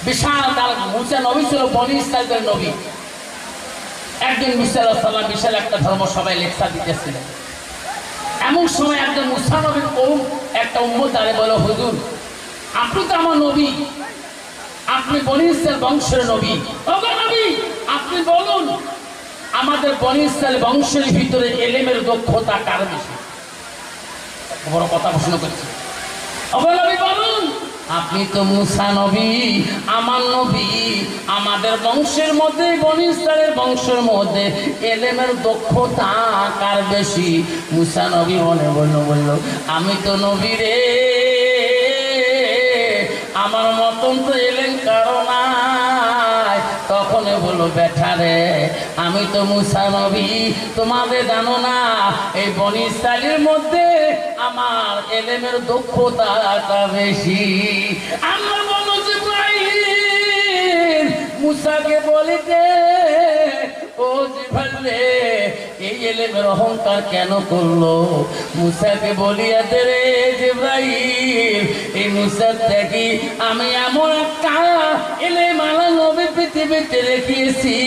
বিশাল তার মুসা নবী ছিল বনি ইসরাইলের নবী। একদিন মুসা আলাইহিস সালাম বিশাল একটা ধর্মসভায় লেকচার দিতেছিলেন। এমন সময় একজন মুসা নবীর কওম একটা উম্মত দাঁড়িয়ে বলল, হুজুর আপনি তো আমার নবী, আপনি বনি ইসরাইল বংশের নবী, ওগো নবী আপনি বলুন আমাদের বনি ইসরাইল বংশের ভিতরে ইলমের দক্ষতা কার বেশি? বড় কথা প্রশ্ন করছি। ওগো নবী বলুন, আপনি তো মুসা নবী, আমার নবী, আমাদের বংশের মধ্যে বনি ইসরাইলের বংশের মধ্যে ইলমের দক্ষতা কার বেশি? মুসা নবী মনে বলল আমি তো নবী রে, আমার মতন তো এলেন কারো নাই। তখন বললো বেটা রে, আমি তো মুসা নবী, তোমাদের জানো না এই বনি ইসরাইলের মধ্যে আমার ইলমের দক্ষতাটা বেশি। আমরা বলো জিবরাইল মুসাকে বলিতে, ও জিবরাইল এই ইলমের অহংকার কেন করলো? মুসাকে বলিয়া দে রে জিবরাইল, এই মুসার থেকে আমি এমন একটা ইলম আলা নবী পৃথিবীতে রেখেছি,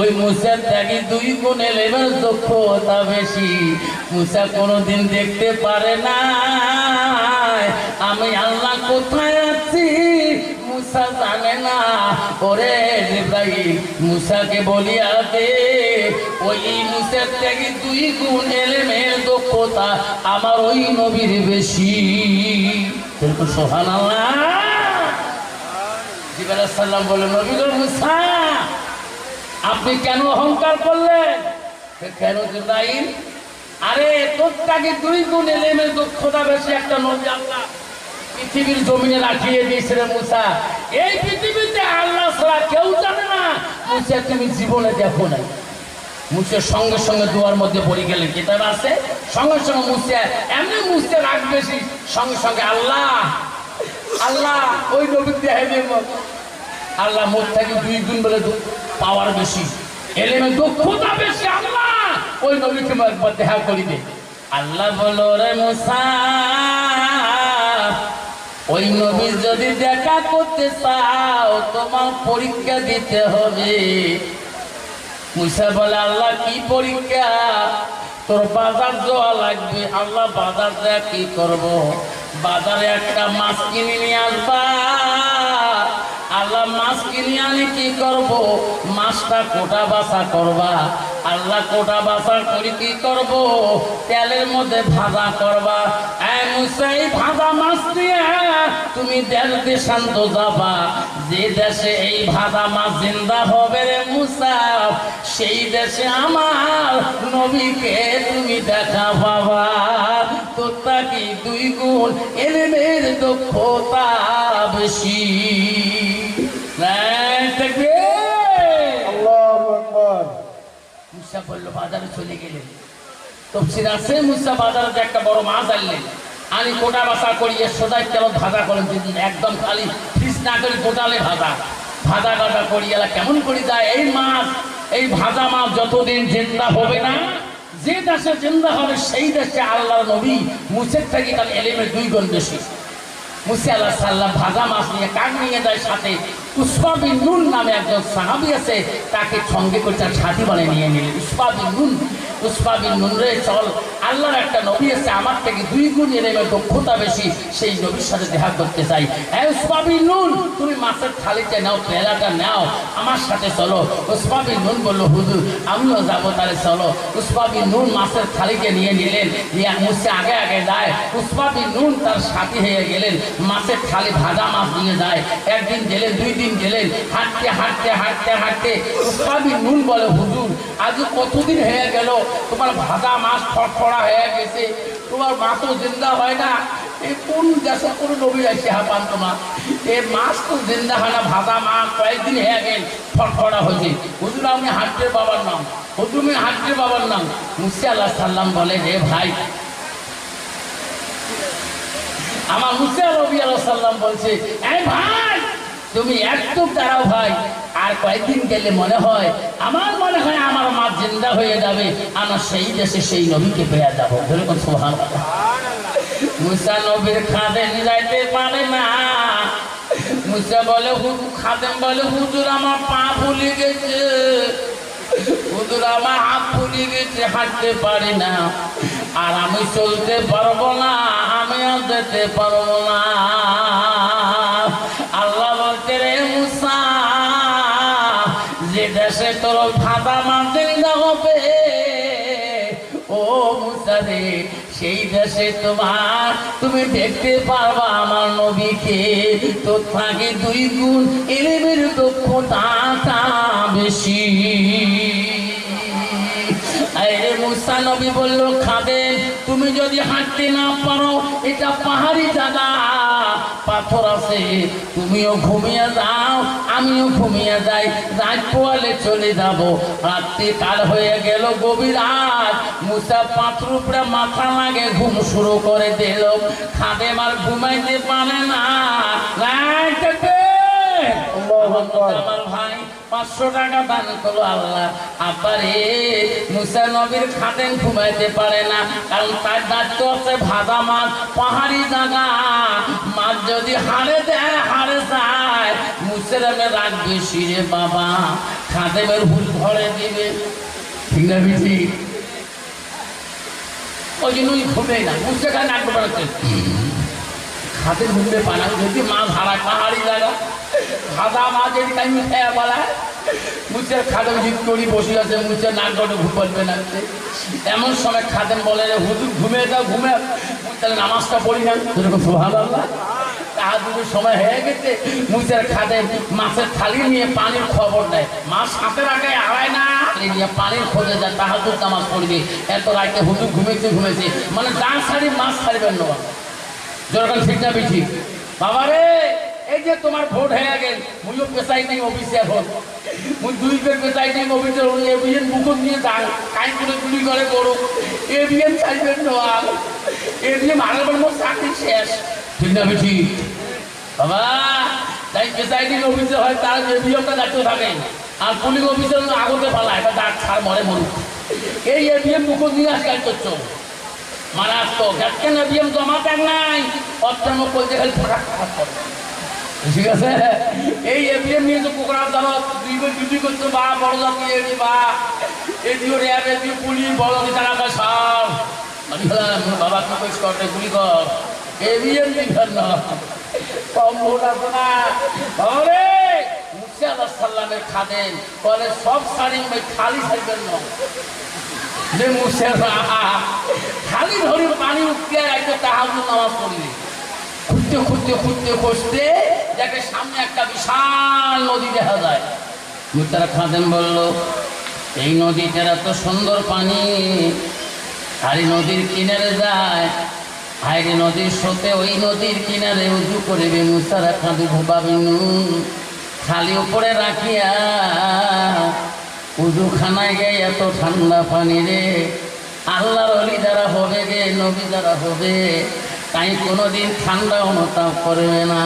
ওই মুসার থেকে 2 গুণ ইলমের দক্ষতা বেশি। মুসা কোনোদিন দেখতে পারে না আমি আল্লাহ কোথায় আছি, মুসা জানে না। ওরে জিবরাইল মুসাকে বলিয়া দে, ওই মুসার থেকে 2 গুণ ইলমের দক্ষতা আমার ওই নবীর বেশি। সুবহানাল্লাহ। জিবরাইল আলাইহিস সালাম বলে, নবী গো মুসা আপনি কেন অহংকার করলেন? কেন জিবরাইল? আরে তোর থেকে 2 গুণ ইলমের দক্ষতা বেশি একটা নবী আল্লাহ পৃথিবীর জমিনে রাখিয়ে দিয়েছিলেন মুসা। এই পৃথিবীতে আল্লাহ ছাড়া কেউ জানে না। মুসা তুমি জীবনে দেখো নাই। মুসার সঙ্গে সঙ্গে দুয়ার মধ্যে পড়ে গেলেন, কিতাব আছে সঙ্গে সঙ্গে মুসা এমনি মুসা রাগ বেশি, সঙ্গে সঙ্গে আল্লাহ আল্লাহ ওই নবী দেখাই আল্লাহ মোট থেকে 2 গুণ বলে পাওয়ার বেশি, ইলমের দক্ষতা বেশি, আল্লাহ ওই নবীকে একবার দেখা করিবে। আল্লাহ বলো রে মুসা, ওই নবী যদি দেখা করতে চাও তোমার পরীক্ষা দিতে হবে। মুসা বলে আল্লাহ কি পরীক্ষা? তোর বাজার যাওয়া লাগবে। আল্লাহ বাজার যা কি করব? বাজারে একটা মাছ কিনে নিয়ে আসবা। আল্লাহ মাছ কিনে আনি কি করব? মাছটা কোটা বাছা করবা। আল্লাহ কোটা বাছা করে কি করব? তেলের মধ্যে ভাজা করবা। এই মুসা এই ভাজা মাছ দিয়ে তুমি দেশান্ত যাবা, যে দেশে এই ভাজা মাছ জিন্দা হবে রে মুসা, সেই দেশে আমার নবীকে তুমি দেখা পাবা। তোরটা কি 2 গুণ ইলমের দক্ষতা বেশি। মুসা বলল বাজারে চলে গেলেন। তফসির আছে মুসা বাজারে একটা বড় মাছ আনলেন, আনি কোটা বাছা করিয়ে সোজাই তেল ভাজা করেন, একদম খালি ফ্রিজ না করে গোটালে ভাজা ভাজা গাজা করিয়ে কেমন করে যায় এই মাছ, এই ভাজা মাছ যতদিন জিন্দা হবে না, যে দেশে জিন্দা হবে সেই দেশে আল্লাহর নবী মুসার থেকে তার ইলমের 2 গুণ বেশি। মুসা আলাইহিস সালাম ভাজা মাছ নিয়ে কাক নিয়ে যায়, সাথে উসবা বিন নুন নামে একজন সাহাবী আছে, তাকে সঙ্গে করে তার সাথী বানিয়ে নিয়ে নিলেন। উসবা বিন নুন রে চল, আল্লাহর একটা নবী আছে আমার থেকে 2 গুণ ইলমের দক্ষতা বেশি, সেই নবীর সাথে দেখা করতে চাই। হ্যাঁ উসবা বিন নুন তুমি মাছের থালিতে নাও, পেলাটা নাও, আমার সাথে চলো। উসবা বিন নুন বললো হুজুর আমিও যাবো, তাহলে চলো। উসবা বিন নুন মাছের থালিকে নিয়ে নিলেন, মুসা আগে আগে যায়। উসবা বিন নুন তার সাথী হয়ে গেলেন, মাছের থালি ভাজা মাছ নিয়ে যায়। একদিন গেলেন, 2 দিন গেলেন, হাঁটতে হাঁটতে হাঁটতে হাঁটতে উসবা বিন নুন বলে হুজুর আজ কতদিন হয়ে গেল তোমার ভাজা মাছ ফটফড়া হয়ে গেছে, তোমার মাছ তো জিন্দা হয় না। এই কোন দেশে কোন নবী আসে হাঁপান তোমার? এই মাছ তো জিন্দা হয় না, ভাজা মাছ কয়েকদিন হয়ে গেল ফটফড়া হয়েছে। হুজুর আমি হাঁটতে বাবার নাম, হুজুর আমি হাঁটতে বাবার নাম। মুসা আলাইহিস সালাম বলে রে ভাই, আমার মুসা নবী আলাইহিস সালাম বলছে এই ভাই তুমি একটু দাঁড়াও ভাই, আর কয়েকদিন গেলে মনে হয় আমার মাছ জিন্দা হয়ে যাবে, আমার সেই দেশে সেই নবীকে পেয়ে যাবো। যেরকম সুবহানাল্লাহ। মুসা নবীর খাদে যাইতে পারে না, মুসা বলে খাদেম বলে হুজুর আমার পা ফুলে গেছে, হুজুর আমার হাত ফুলে গেছে, হাঁটতে পারি না, আর আমি চলতে পারবো না, আমি আর যেতে পারবো না। আল্লাহ বলতে রে মুসা, যে দেশে তোর ভাদা মানতে না হবে ও মুসা রে, সেই দেশে তুমি দেখতে পারবা আমার নবীকে, তোর থাকে 2 গুণ এলেমের দক্ষতা বেশি। আরে মুসা নবী বলল খাদেম তুমি যদি হাঁটতে না পারো, এটা পাহাড়ি জায়গা, পাথর আছে, তুমিও ঘুমিয়ে যাও আমিও ঘুমিয়ে যাই, রাত পোয়ালে চলে যাব। রাত্রি কাল হয়ে গেল, গভীর রাত, মুসা পাথর উপরে মাথা লাগে, ঘুম শুরু করে দিল। খাদেম আর ঘুমাইতে পারে না। আমার ভাই 500 টাকা দান করলো আল্লাহ। আব্বারে মুসা নবীর খাদেম ঘুমাইতে পারে না, কারণ তার দায়িত্ব আছে ভাজা মাছ, পাহাড়ি জায়গা, মাছ যদি হারে দেয় হারে যায়, মুসের আমি রাগ বেশি রে বাবা, খাদেমের ভুল ধরে দিবে, ঠিক না বেশি, ওই জন্য ঘুমে না, মুসে খায় নাক বেড়াচ্ছে, খাদের ঘুমবে পানা, যদি মাছ হারায় পাহাড়ি জায়গা, ভাজা মাছ এই টাইম খেয়া বলায়, মুসের খাদেম জিত করি বসে আছে, মুসের নাক ডটে ঘুমাবে না। এমন সময় খাদেম বলে রে হুজুর ঘুমে যাও, ঘুমে তাহলে নামাজটা পড়ি না, যেরকম সুবহানাল্লাহ। তাহাজ্জুদের সময় হয়ে গেছে, মুসের খাদেম মাছের থালি নিয়ে পানির খবর দেয়, মাছ হাতে রাখে হারায় না, নিয়ে পানির খোঁজে যায়, তাহাজ্জুদ নামাজ পড়বে। এত রাতে হুজুর ঘুমেছে, মানে ডান ছাড়ি মাছ ছাড়বেন না, যেরকম ঠিক না বেশি। বাবা রে এই যে তোমার ভোট হয়ে গেল, মুইও প্রেসাইডিং অফিসার হল, মুই 2 বের প্রেসাইডিং অফিসার হল, এবিএন মুকুট নিয়ে যান, কাইন করে গুলি করে করো, এবিএন ছাড়বেন না, এবিএন আগের মোট চাকরি শেষ, ঠিক না বেশি। বাবা তাই প্রেসাইডিং অফিসার হয়, তার এবিএমটা দায়িত্ব থাকে, আর পুলিশ অফিসার আগতে ফালায়, এটা ডাক ছাড় মরে মরুক, এই এবিএম মুকুট নিয়ে আজ কাজ করছো মারাত্মক। কেন এবিএম জমা দেন নাই, অর্থের মুখ বলতে খালি ফাঁকা করে, ঠিক আছে। এই এবিএম নিয়ে তো কোকড়ার দাঁড়া 2 বের ডিউটি করছো, বা বড় জাতি এডি বা এডিও র্যাব এডিও পুলিশ বড় টাকা পয়সা আমি বাবা কি কইস করতে গুলি কর, এবিএম দিবেন না, কম ভোট আছে না। তাহলে মুসা আলাইহিস সালামের খাদেম বলে সব সারিং ভাই খালি ছাড়বেন না, যে মুসা খালি ধরে পানি উঠতে একটা তাহাজ্জুদ নামাজ পড়লি, খুঁজতে খুঁজতে খুঁজতে খুঁজতে যাকে সামনে একটা বিশাল নদী দেখা যায়। মুসার খাদেম বলল এই নদীটার এত সুন্দর পানি, আর এই নদীর কিনারে যায়, হায়রে নদীর স্রোতে ওই নদীর কিনারে উজু করিবে। মুসার খাদু ভাবিন খালি উপরে রাখিয়া উজুখানায় গে এত ঠান্ডা পানি রে, আল্লাহর ওলি যারা হবে গে, নবী যারা হবে, তাই কোনোদিন ঠান্ডা অনুতাপ করবে না।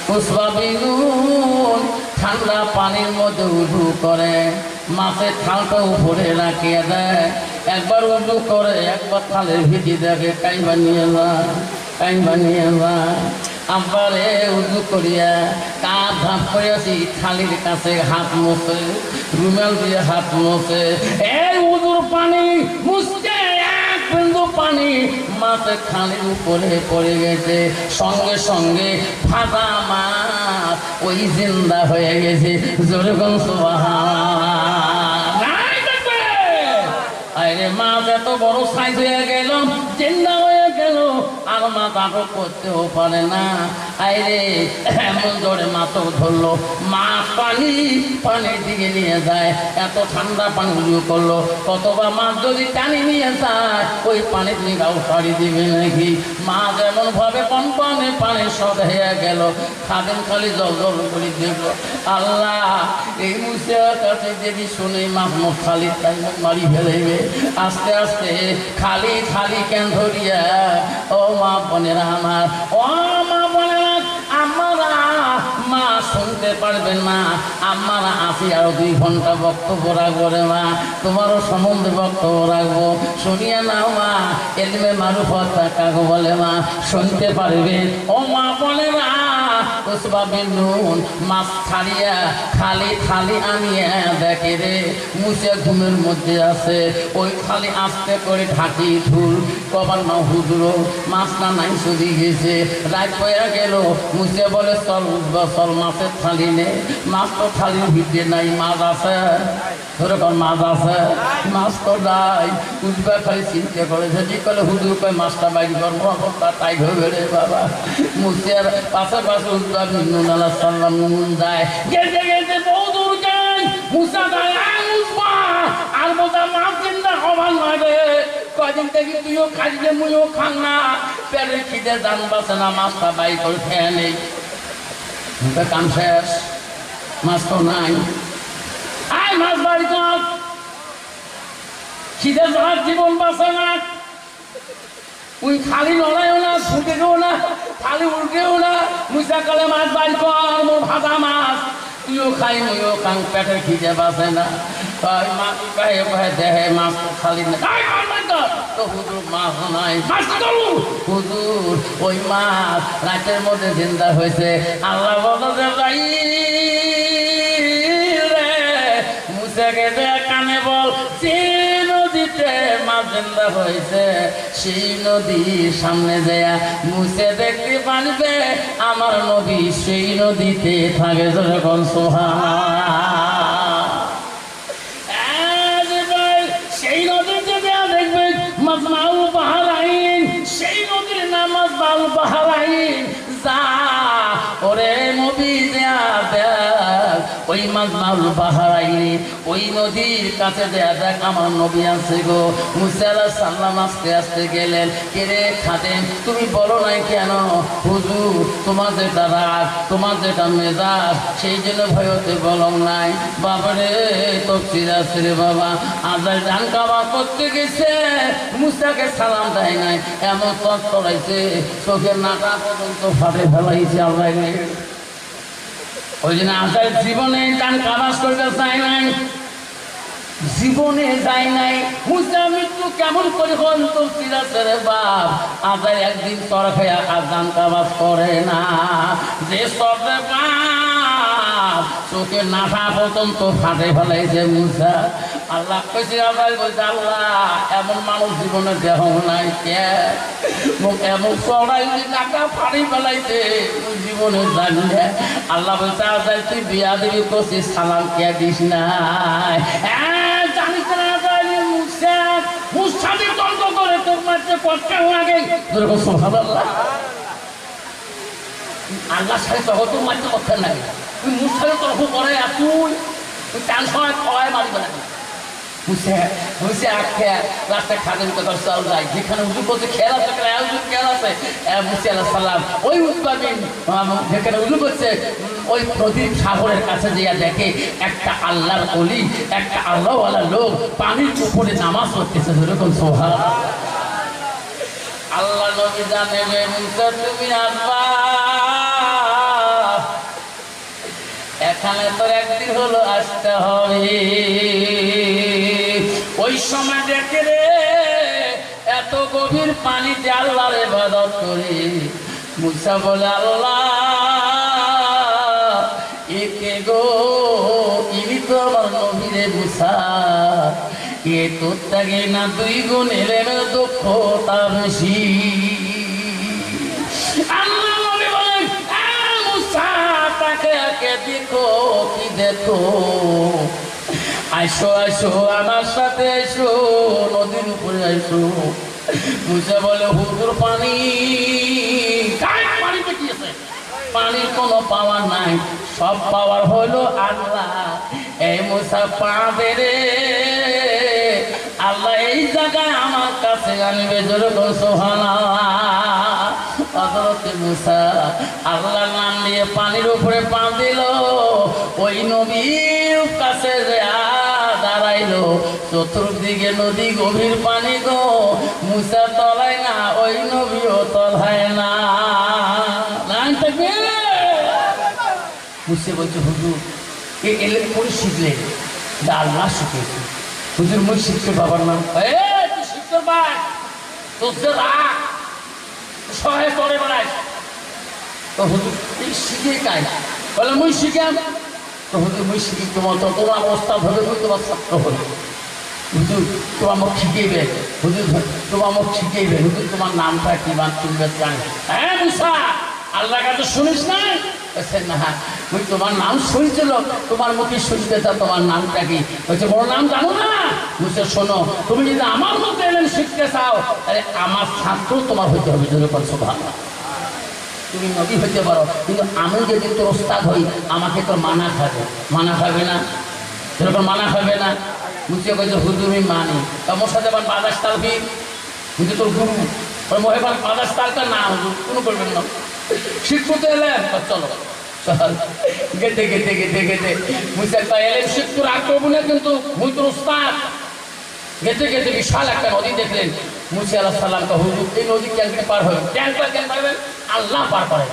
পুষ্পাবিনুন ঠান্ডা পানির মধ্যে উজু করে, মাছের থালটা উপরে রাখিয়ে দেয়, একবার উজু করে একবার থালের ভিজি দেখে, কাই বানিয়ে না আব্বারে উজু করিয়া কাঁধ ধাপ করিয়াছি, থালির কাছে হাত মোছে, রুমাল দিয়ে হাত মোছে, এই উজুর পানি মুছতে এক বিন্দু পানি মাছের থালির উপরে পড়ে গেছে, সঙ্গে সঙ্গে ভাজা মাছ ওই জিন্দা হয়ে গেছে, যেরকম সুবহানাল্লাহ। আরে মাছ এত বড় সাইজ হয়ে গেল, জিন্দা হয়ে গেল, আর মাছ আটক করতেও পারে না। আরে এমন জোরে মাছও ধরলো, মাছ পানির দিকে নিয়ে যায়, এত ঠান্ডা পানি উজু করলো, কতবা মাছ যদি টানি নিয়ে যায় ওই পানির নিগাও সারি দিবে নাকি। মাছ এমন ভাবে কনকনে পানি সব হয়ে গেল, খাদেম খালি জল জল করে দেখলো, আল্লাহ এই মুসার কাছে যদি শুনে মাহমুদ খালি তাই মারি ফেলেবে। আস্তে আস্তে খালি খালি কেন ধরিয়া, ও মা বোনেরা আমার, ও মা বোনেরা আমরা, মা শুনতে পারবেন না, আমরা আসি আরো 2 ঘন্টা বক্তব্য রাখবো রে মা, তোমারও সম্বন্ধে বক্তব্য রাখবো, শুনিয়া নাও মা, এলমে মারুফত কাকে বলে মা, শুনতে পারবে। ও মা বোনেরা উসবা বিন নুন মাছ ছাড়িয়া খালি খালি আনিয়া দেখে রে মুসা ঘুমের মধ্যে আছে। ওই খালি আস্তে করে ঢাকি ধুল কবার না হুজুর মাছটা নাই চলে গেছে। রাত হয়ে গেল। মুসা বলে চল উঠবা চল মাছের থালি নে। মাছ তো থালির ভিতরে নাই, মাছ আছে ধরে কর মাছ আছে, মাছ তো নাই। উঠবা খালি চিন্তা করেছে ঠিক করে হুজুর কয় মাছটা বাইর করবো অবস্থা তাই ধরে রে বাবা। মুসিয়ার পাশে পাশে উঠবা নুন আলাহ সাল্লাম নুন যায় গেছে গেছে বহু দূর যায়। মুসা যায় আর বোঝা মাছ চিন্তা হবার লাগে কদিন থেকে তুইও খাইলে মুইও খান না পেটের খিদে জান বাসে না মাছটা বাই করে খেয়ে নেই। কাম শেষ, মাছ তো নাই। আয় মাছ বাড়ি কর, খিদে যাওয়ার জীবন বাঁচে না। তুই খালি লড়াইও না ছুটেও না খালি উল্টেও না। মুসা কালে মাছ বাড়ি কর, মোর ভাজা মাছ তুইও খাই মুইও খাং পেটের খিদে বাঁচে না। মাছ কয়ে কয়ে দেহে মাছ তো খালি না তো হুজুর মাছ নাই। হুজুর ওই মাছ রাতের মধ্যে জিন্দা হয়েছে। আল্লাহ বলতে যাই রে মুসাকে যে কানে বল যে নদীতে মাছ জিন্দা হয়েছে সেই নদীর সামনে যায় মুসে দেখতে পারবে আমার নবী সেই নদীতে থাকে যখন সুবহান। সেই নদীতে দেয়া দেখবে মাজমাউল বাহরাইন, সেই নদীর নাম মাজমাউল বাহরাইন। যা ওরে নবী দেয়া দেখ ওই মাজমাউল বাহরাইন ওই নদীর কাছে দেয়া দেখ আমার নবী আছে গো। মুসা আলাইহিস সালাম আস্তে আস্তে গেলেন। কেরে খাদেম তুমি বলো নাই কেন? হুজুর তোমার যেটা রাগ তোমার যেটা মেজাজ সেই জন্য ভয়তে বলম নাই। বাবারে তফসির আছে রে বাবা। আজার জান কাবা করতে গেছে মুসাকে সালাম দেয় নাই, এমন তৎ চড়াইছে চোখের নাকা পর্যন্ত ফাটে ফেলাইছে। আল্লাহ ওই জন্য আজার জীবনে জান কাবাস করতে চায় নাই, জীবনে যায় নাই। মুসা মৃত্যু কেমন করে হল তো রে বাপ। আজার একদিন তর খেয়া আজান কাবাস করে না যে সবে বাপ চোখের নাঠা পর্যন্ত ফাটে ফেলাইছে মুসা। আল্লাহ কইছে আবার বলছে আল্লাহ এমন মানুষ জীবনে দেহ নাই কে মুখ এমন চড়াই নাকা ফাড়ি ফেলাইছে জীবনে জানলে। আল্লাহ বলছে আজার তুই বিয়া দিবি করছিস সালাম কে দিস নাই। জানিস না মুসা মুসাদের তর্ক করে তোর মাঝে কষ্ট লাগে সুবহানাল্লাহ। আল্লাহর সাথে তখন তোর মাঝে কথা লাগে তুই মুসাদের তর্ক করে আর তুই চান সময় খাওয়ায় মারিবে না। মুসে আখ্যা রাস্তায় খাদের কথা চল যায় যেখানে উজু করছে খেয়াল আছে খেয়াল আছে। মুসা আলাইহিস সালাম ওই উৎপাদিন যেখানে উজু করছে ওই নদীর সাগরের কাছে যেয়া দেখে একটা আল্লাহর ওলি একটা আল্লাহওয়ালা লোক পানির উপরে নামাজ পড়তেছে। যেরকম সুবহানাল্লাহ। আল্লাহ নবী জানে মুসা তুমি আসবা এখানে তোর একদিন হলো আসতে হবে। ওই সময় দেখে রে এত গভীর পানিতে আল্লাহর ইবাদত করি। মুসা বলে আল্লাহ একে গো ইনি তো আমার নবী রে মুসা এ তোর থেকে না দুই গুণ এলেন দক্ষতা বেশি। আল্লাহ নবী বলেন মুসা তাকে একে দেখো কি দেখো আইসো আইসো আমার সাথে এসো নদীর উপরে আইসো। মুসা বলে হুজুর পানি পানিতে কি আছে? পানির কোনো পাওয়ার নাই, সব পাওয়ার হলো আল্লাহ। এই মুসা পা দে রে আল্লাহ এই জায়গায় আমার কাছে আনবে যেরকম সুবহানাল্লাহ। হযরতে মুসা আল্লাহ নাম নিয়ে পানির উপরে পা দিল। ওই নবীর কাছে দাঁড়াইলো চতুর্দিকে নদী গভীর পানি গো। মুসা তলায় না ওই নবীও তলায় না। মুসা বলছে হুজুর এ এলেন করে শিখলে আল্লাহ শিখেছে। হুজুর মুই শিখতে বাবার নাম তুই শিখতে পার তোর রাখ সহায় করে বেড়াইস তো হুজুর শিখে কায় বলে মুই শিখাম তো হুজুর মুই শিখি তোমার তোমার অবস্থা ভাবে মুই তোমার ছাত্র হল হুজুর তোমার মুখ শিখেইবে হুজুর তোমার মুখ শিখেইবে হুজুর তোমার নামটা কি মান শুনবে চান হ্যাঁ মুসা আল্লাহর কাছে শুনিস না না ওই তোমার নাম শুনছিল তোমার মুখে শুনতে তা তোমার নামটা কি বলছে বড় নাম জানো না বুঝতে শোনো তুমি যদি আমার মতো এলেন শিখতে চাও তাহলে আমার ছাত্র তোমার হইতে হবে যদি বলছো ভালো তুমি নবী হইতে পারো কিন্তু আমি যদি তোর ওস্তাদ হই আমাকে তোর মানা খাবে না সেরকম মানা খাবে না বুঝতে কইছে হুজুর আমি মানি তোমার সাথে আবার বাদাস তালবি কিন্তু তোর গুরু ওর মহেবার বাদাস তালটা না হুজুর কোনো করবেন না শিক্ষতে এলেন চলো চল গেতে গেতে গেতে গেতে মুসা এলেন শিক্ষুর আগ করবো না কিন্তু মুই তোর ওস্তাদ গেতে গেতে বিশাল একটা নদী দেখলেন মুসা আলাইহিস সালাম কা হুজুর এই নদী কেন পার হবে কেন পারবেন আল্লাহ পার করে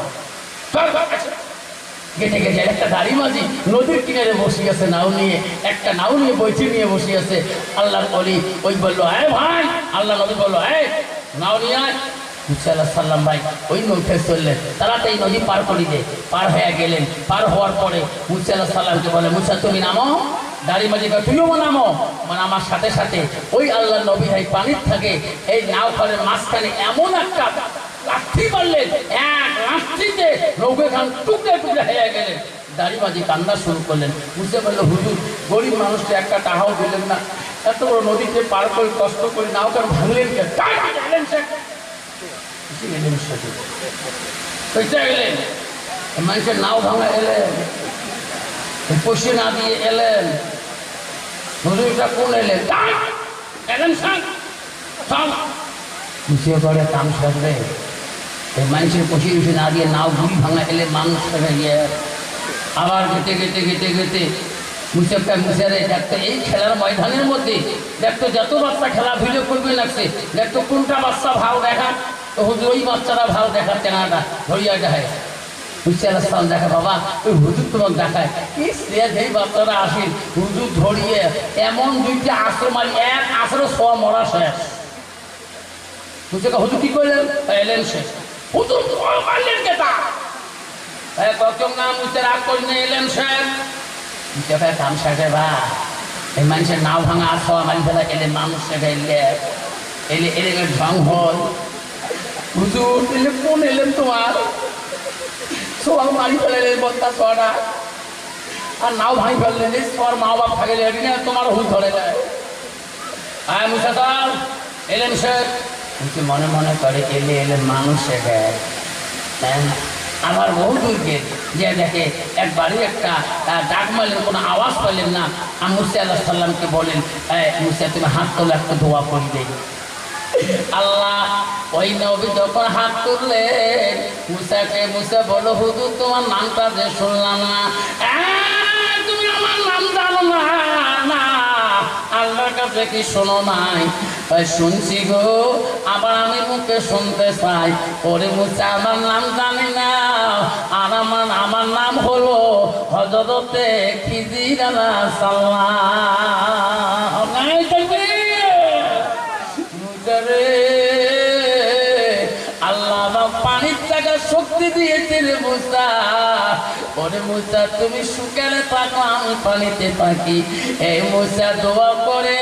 গেতে গেতে একটা দাড়ি মাঝি নদীর কিনারে বসে আছে নাও নিয়ে একটা নাও নিয়ে বইটি নিয়ে বসে আছে আল্লাহর ওলি ওই বললো হ্যাঁ ভাই আল্লাহ নবী বললো হ্যাঁ নাও নিয়ে আয় মুসা আলাইহিস সালাম ভাই ওই নৌকায় চললেন তাড়াতাড়ি নদী পার করে দিয়ে পার হয়ে গেলেন পার হওয়ার পরে মুসা আলাইহিস সালামকে বলে মুসা তুমি নামো দাড়ি মাঝি তুমিও নামো মানে আমার সাথে সাথে ওই আল্লাহ নবী ভাই পানির থাকে এই নাও ফলের মাঝখানে এমন একটা লাঠি মারলেন এক লাঠিতে নৌকাখান টুকরে টুকরে হয়ে গেলেন দাড়ি মাঝি কান্না শুরু করলেন বুঝতে পারলো হুজুর গরিব মানুষকে একটা টাকাও দিলেন না এত বড় নদীতে পার করে কষ্ট করে নাওকার ভাঙলেন গেলেন মানুষের নাও ভাঙা এলেন পয়সা না দিয়ে এলেন হুজুরটা কোন এলেন করে কাম সারবে মানুষের পয়সা উঠে না দিয়ে নাও ঘুরি ভাঙা এলে মানুষ গিয়ে আবার গেতে গেতে গেতে গেতে মুসাফটা মুসারে দেখতো এই খেলার ময়দানের মধ্যে দেখতো যত বাচ্চা খেলা ভিডিও করবে লাগছে দেখতো কোনটা বাচ্চা ভাও দেখা তো হুজুর ওই বাচ্চারা ভাও দেখার চেনাটা ধরিয়া দেখায় মুসা আলাইহিস সালাম দেখা বাবা ওই হুজুর তোমাকে দেখায় যেই বাচ্চারা আসেন হুজুর ধরিয়ে এমন দুইটা আসর মারি এক আসরে সোয়া মরা শেষ বুঝতে হুজুর কি করলেন এলেন শেষ হুজুর মারলেন কেটা কখন না মুসা রাগ করে এলেন শেষ মুসা কাম শেষে বা এই মানুষের নাও ভাঙা আসা মারি ফেলা এলে মানুষ শেখে এলে এলে ঢং হয় হুজুর এলে কোন এলেন তোমার সোয়াল মারি ফেলেন বস্তা সোয়াটা আর নাও ভাঙি ফেললেন এই সোয়ার মা বাপ থাকে না তোমার হুল ধরে যায় হ্যাঁ মুসা স্যার এলেন শেখ কিন্তু মনে মনে করে এলে মানুষ শেখে হ্যাঁ আমার বহু দূরকে যে দেখে একবারই একটা ডাক মারলেন কোনো আওয়াজ পাইলেন না আর মুসা আলাইহিস সালামকে বলেন মুসা তুমি হাত তোলে একটা দোয়া করে দেয় আল্লাহ ওই নবী যখন হাত তুললেন মুসা বলো হুজুর তোমার নামটা যে শুনলাম না তুমি আমার নাম জানো না আল্লাহর কাছে কি শোনো নাই শুনছি গো আবার আমি মুখে শুনতে চাই ওরে মুসা আমার নাম জানি না আর আমার নাম হলো হযরতে খিজির আলাইহিস সালাম আল্লাহ পানির টাকা শক্তি দিয়েছে রে মুসা ওরে মুসা তুমি শুকালে থাকো আমি পানিতে থাকি এই মুসা দোয়া করে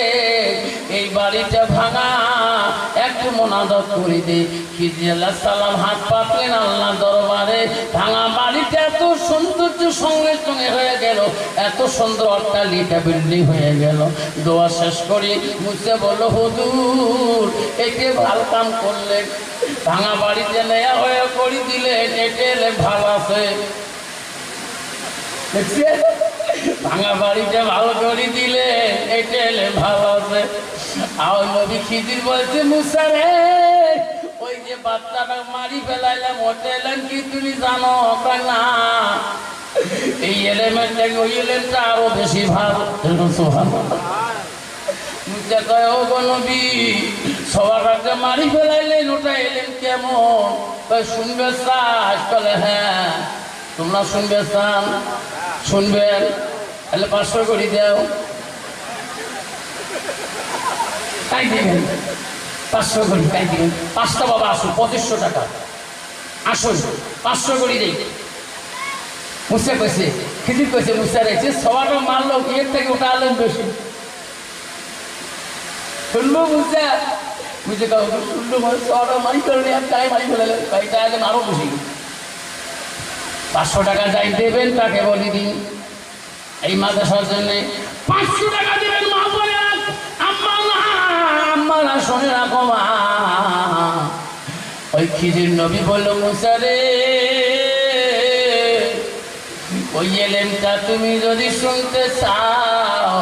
এই বাড়িটা ভাঙা একটু মোনাজাত করে দে খিজির আলাইহিস সালাম হাত পাতলেন আল্লাহ দরবারে ভাঙা বাড়িটা এত সৌন্দর্য সঙ্গে সঙ্গে হয়ে গেল এত সুন্দর অট্টালিকা বিল্ডিং হয়ে গেল দোয়া শেষ করে মুসা বলল হুজুর একে ভালো কাম করলেন ভাঙা বাড়িতে নেয়া হয়ে করে দিলেন একে ভালো আছে ভাঙা বাড়িতে ভালো করে দিলে এটা এলে ভালো আছে আর নবী খিজির বলছে মুসা রে ওই যে বাচ্চাটা মারি ফেলাইলাম ওটা এলেন কি তুমি জানো না এই এলেমের থেকে ওই এলেমটা আরো বেশি ভালো মুসা কয় ও গো নবী সবার আগে মারি ফেলাইলেন ওটা এলেন কেমন শুনবে চাস বলে হ্যাঁ তোমরা শুনবে চান শুনবেন তাহলে 500 করে দাও তাই দিবেন 500 করে তাই দিবেন 5টা বাবা আসুন 2500 টাকা আসুন 500 করে দেই মুসা কইছে, খিজির কইছে মুসা রেছে সবাটা মারলো এর থেকে ওটা আলেন বেশি। শুনবো মুসা বুঝে কাউ শুনলো মানে সবাটা মারি ফেললে আর তাই মারি ফেলালেন, এটা আলেন আরো বেশি। 500 টাকা যাই দেবেন তাকে বলি দিন এই মাদ্রাসার জন্য 500 টাকা দেবেন। মা বলে আম্মা না শুনে রাখো মা। ওই খিজির নবী বলল মুসা রে ওই এলেমটা তুমি যদি শুনতে চাও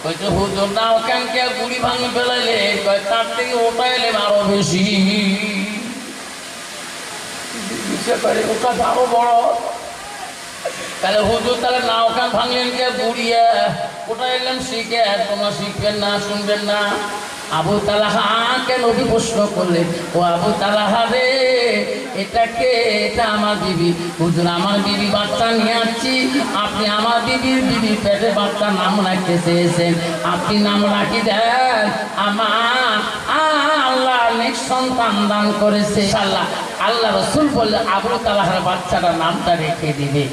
ওই তো হুজুর নাও কেন কে গুড়ি ভাঙি ফেলাইলে তার থেকে ওটা এলেম আরো বেশি। ওটা আরো বড় তাহলে হুজুর তাহলে নাও কেন ভাঙলেন কে বুড়িয়া ওটা এলেন শিখে তোমরা শিখবেন না শুনবেন না। আবু তালহাকে নবী প্রশ্ন করলেন ও আবু তালহা রে এটাকে এটা আমার বিবি। হুজুর আমার বিবি বাচ্চা নিয়ে আসছি, আপনি আমার বিবির পেটে বাচ্চা নাম রাখতে চেয়েছেন, আপনি নাম রাখি দেন। আমার আল্লাহ অনেক সন্তান দান করেছে। আল্লাহ রসুল বললে আবু তালহার বাচ্চাটার নামটা রেখে দিবে।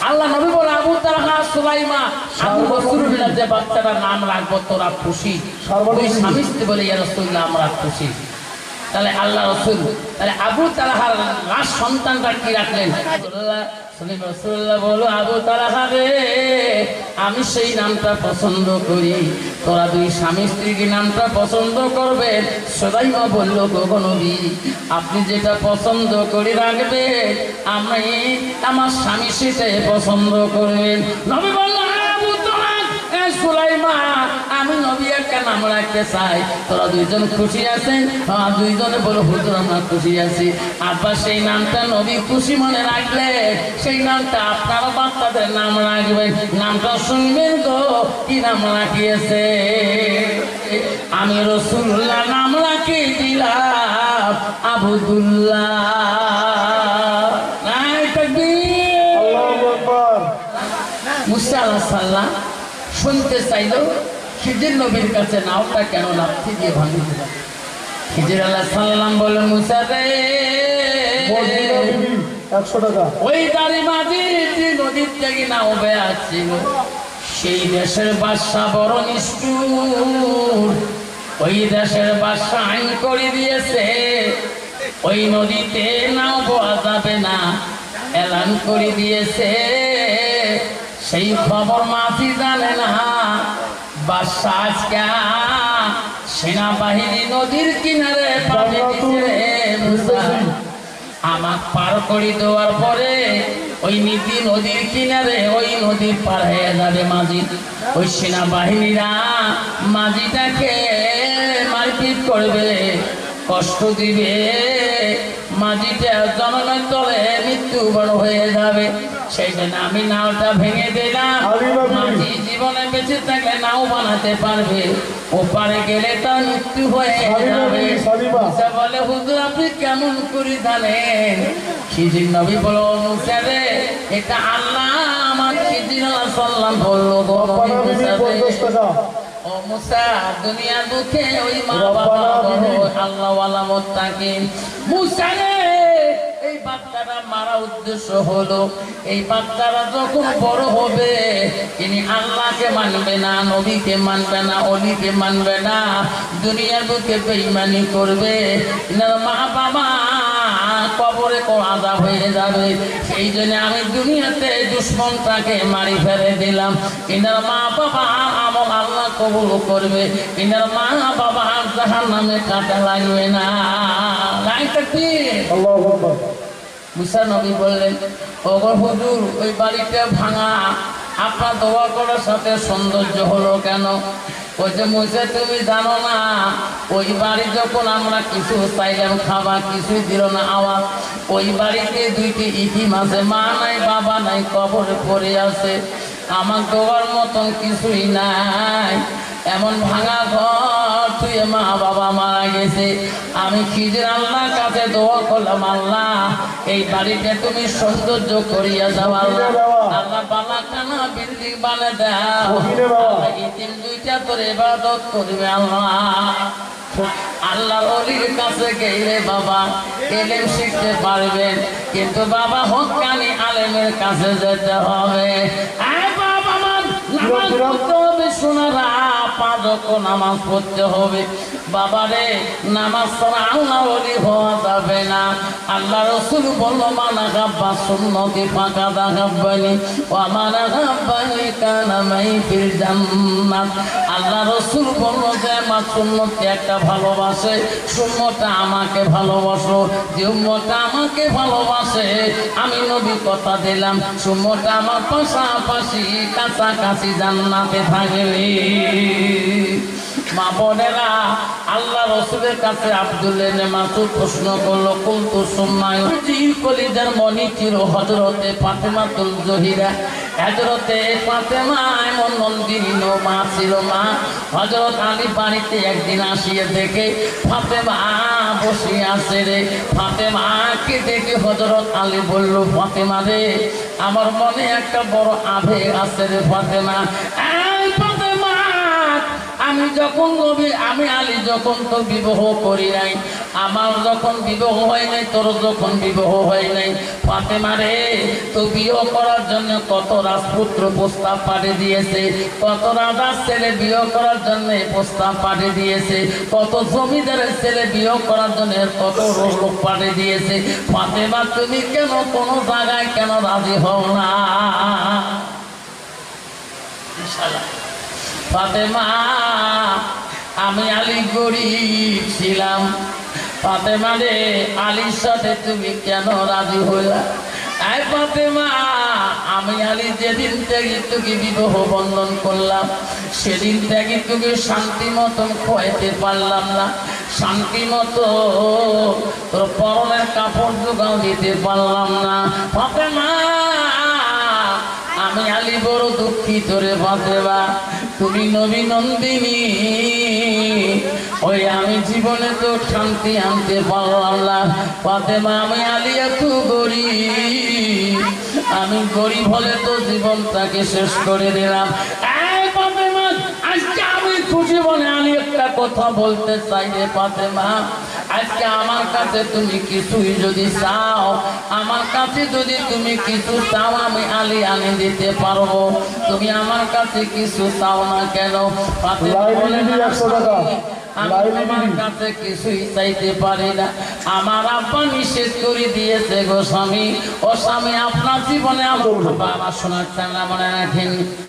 আল্লাহ নবী বলে আবু তালহা সুলাইমা আবু রাসূলুল্লাহ যে বাচ্চাটার নাম রাখবো তোরা খুশি? স্বামী স্ত্রী বলে ইয়া রাসূলুল্লাহ আমরা খুশি। তাহলে আল্লাহ রসুল তাহলে আবু তালহার লাস্ট সন্তানটা কি রাখলেন? রাসূলুল্লাহ বলো আবু তালহা রে আমি সেই নামটা পছন্দ করি, তোরা দুই স্বামী স্ত্রী কি নামটা পছন্দ করবেন? সুলাইমা বলল গো নবী আপনি যেটা পছন্দ করে রাখবেন আমি আমার স্বামী সেটাই পছন্দ করবেন। নবী বলল আবু তালহা সুলাইমা আমি নবী একটা নাম রাখতে চাই, তোরা দুইজন খুশি আছেন? দুইজনে বলো হুজুর আমরা খুশি আছি। আব্বা সেই নামটা নবী খুশি মনে রাখলে সেই নামটা আপনারা বাচ্চাদের নাম রাখবেন। নামটা শুনবেন গো কি নাম রাখিয়েছে? আমি রাসূলুল্লাহ নাম রাখি দিলাম আবদুল্লাহ। মুসা আলাইহিস সালাম শুনতে চাইলো খিজির নবীর কাছে নাওটা কেন লাথি দিয়ে ভাঙি দিল। খিজির আলাইহিস সালাম বলে মুসা রে 100 টাকা ওই দাড়ি মাঝি যে নদীর থেকে নাও বেয়া ছিল সেই দেশের বাদশা বড় নিষ্ঠুর। ওই দেশের বাদশা আইন করে দিয়েছে ওই নদীতে নাও বোয়া যাবে না, এলান করে দিয়েছে। সেই খবর মাঝি জানে না। বাদশা আজকে সেনাবাহিনী নদীর কিনারে আমার পার করে দেওয়ার পরে ওই নদীর কিনারে ওই নদীর পার হয়ে যাবে মাঝি। ওই সেনাবাহিনীরা মাঝিটাকে মারপিট করবে, কষ্ট দিবে, মাঝিটা জনমের তলে মৃত্যুবরণ হয়ে যাবে। সেই জন্য আমি নাওটা ভেঙে দিলাম। মাঝি জীবনে বেঁচে থাকলে নাও বানাতে পারবে, ওপারে গেলে তার মৃত্যু হয়ে যাবে। বলে হুজুর আপনি কেমন করে জানেন? খিজির নবী বলো মুসা রে এটা আল্লাহ আমার খিজির আলাইহিস সালাম বলল গো মুসা রে ও মুসা দুনিয়ার বুকে ওই মা বাবা আল্লাহ ওয়ালা মুত্তাকিন। মুসা রে এই বাচ্চাটা মারা উদ্দেশ্য হলো এই বাচ্চারা যখন বড় হবে তিনি আল্লাহকে মানবে না, নবীকে মানবে না, অলিকে মানবে না, দুনিয়ার বুকে বেঈমানি করবে, মা বাবা কবরে আযাব হয়ে যাবে। সেই জন্য আমি দুনিয়াতে দুশ্মনটাকে মারি ফেলে দিলাম। এনার মা বাবা আমল আল্লাহ কবুল করবে, এনার মা বাবা জাহান্নামে কাটা লাগবে না। আল্লাহু আকবার। মুসা নবী বললেন ওগো হুজুর ওই বাড়িটা ভাঙা, আপনার দোয়া করার সাথে সৌন্দর্য হলো কেন? ওই যে মুসা তুমি জানো না ওই বাড়ি যখন আমরা কিছু চাইলাম খাবার কিছুই দিল না আওয়াজ। ওই বাড়িতে দুইটি ইতিম আছে, মা নাই বাবা নাই, কবরে পড়ে আছে, আমার দোয়ার মতন কিছুই নাই। এমন ভাঙা ঘর তুই মা বাবা মারা গেছে। আমি খিজির আল্লাহর কাছে দোয়া করলাম আল্লাহ এই বাড়িতে তুমি সৌন্দর্য করিয়া যাও আল্লাহ, আল্লাহ বালা কানা বিল্ডিং বানিয়ে দাও, ইতিম দুইটা তোর ইবাদত করবে আল্লাহ। আল্লাহর ওলির কাছে গেলে বাবা এলেম শিখতে পারবেন, কিন্তু বাবা হক্কানি আলেমের কাছে যেতে হবে। নামাজ পড়তে হবে সোনারা, 5 ওয়াক্ত নামাজ পড়তে হবে বাবারে। নামাজ ছাড়া আল্লাহ ওলি হওয়া যাবে না। আল্লাহ রাসূল বলল মান আহাব্বা সুন্নতি ফাকাদ আহাব্বানি ওয়া মান আহাব্বানি কানা মাই ফিল জান্নাত। আল্লাহ রাসূল বলল যে আমার সুন্নতকে একটা ভালোবাসে, সুন্নতটা আমাকে ভালোবাসো। যে উম্মতটা আমাকে ভালোবাসে আমি নবী কথা দিলাম সুন্নতটা আমার পাশাপাশি কাছাকাছি জান্নাতে থাকবে। মা বোনেরা, আল্লাহ রাসূলের কাছে আব্দুল্লাহ ইবনে মাসউদ প্রশ্ন করলো কুলতু সুম্মায় জিল কলিজার মনি ছিল হযরতে ফাতেমাতুল জহিরা। হযরতে ফাতেমা এমন নন্দিনী মা ছিল। মা হযরত আলী বাড়িতে একদিন আসিয়ে দেখে ফাতেমা বসে আছে রে। ফাতেমাকে দেখে হযরত আলী বলল ফাতেমা রে, আমার মনে একটা বড় আবেগ আছে রে ফাতেমা। আমি আলী যখন তো বিবাহ করি নাই, আমার যখন বিবাহ হয় নাই, তোর যখন বিবাহ হয় নাই, ফাতেমা রে তো বিয়ে করার জন্য কত রাজপুত্র প্রস্তাব পাঠিয়ে দিয়েছে, কত রাজার ছেলে বিয়ে করার জন্য প্রস্তাব পাঠিয়ে দিয়েছে, কত জমিদারের ছেলে বিয়ে করার জন্য কত লোক পাঠিয়ে দিয়েছে। ফাতেমা তুমি কেন কোনো জায়গায় কেন রাজি হও না? ফাতেমা আমি আলী গরিব ছিলাম, ফাতেমা রে আলীর সাথে তুমি কেন রাজি হইলা? আয় ফাতেমা, আমি আলী যেদিন থেকে তোকে বিবাহ বন্ধন করলাম সেদিন থেকে তোকে শান্তি মতন খোয়াইতে পারলাম না, শান্তি মতো তোর পরনের কাপড় জোগাও দিতে পারলাম না। ফাতেমা আমি আলী বড় দুঃখিত রে ফাতেমা, তুমি নবী নন্দিনী, ওই আমি জীবনে তো শান্তি আনতে পারলাম না। ফাতেমা আমি আলী এত গরিব, আমি গরিব হলে তো জীবনটাকে শেষ করে দিলাম। আজকে আমি খুশি মনে আমি একটা কথা বলতে চাই রে ফাতেমা, আজকে আমার কাছে তুমি কিছুই যদি চাও, আমার কাছে যদি তুমি কিছু চাও আমি আলী আনি দিতে পারবো। তুমি আমার কাছে কিছু চাও না কেন? আমি আমার কাছে কিছুই চাইতে পারি না, আমার আব্বা নিষেধ করে দিয়েছে গো স্বামী। ও স্বামী, আপনার জীবনে আমার শোনার চান না মনে রাখেন।